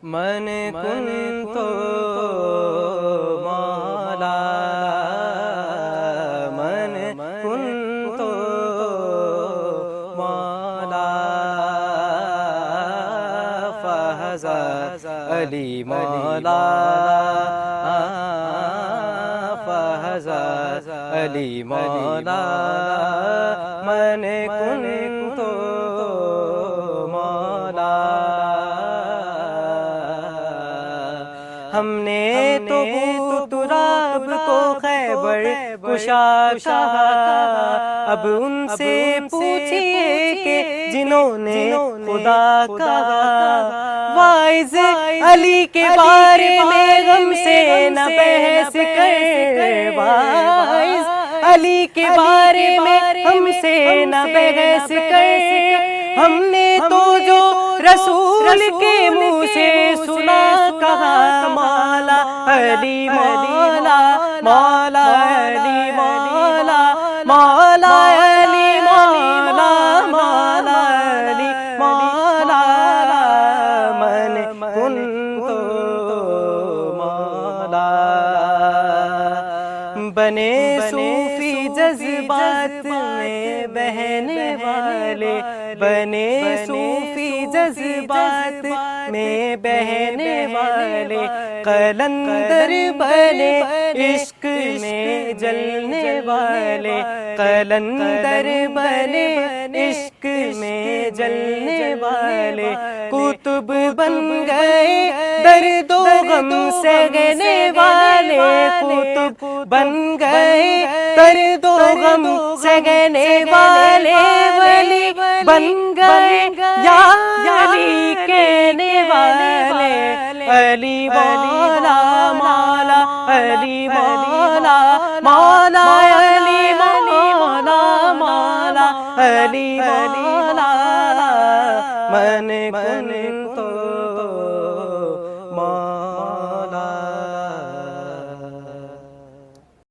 من کنت مولا من کنت مولا فہذا علی مولا فہذا علی مولا من کنت مولا. ہم نے تو تراب کو خیبر کشا کہا، اب ان سے پوچھئے کہ جنہوں نے خدا کہا. وائز علی کے بارے میں غم سے نہ بحث کر، وائز علی کے بارے میں ہم سے نہ بحث کر. ہم نے تو جو رسول کے منہ سے سنا کہا، مولا علی مولا مولا علی مولا مولا علی مولا مولا علی مولا من کنت مولا. بنے صوفی جذبات میں بہنے والے، بنے صوفی جذبات میں بہنے والے، قلندر بنے عشق میں جلنے والے، قلندر بنے عشق میں جلنے والے. کتب بن گئے درد و غم سہنے والے، کتب بن گئے درد و غم سہنے والے. ولی بن گئے یا علی کہنے والے، علی مولا مولا علی مولا مولا علی مولا مولا علی مولا. من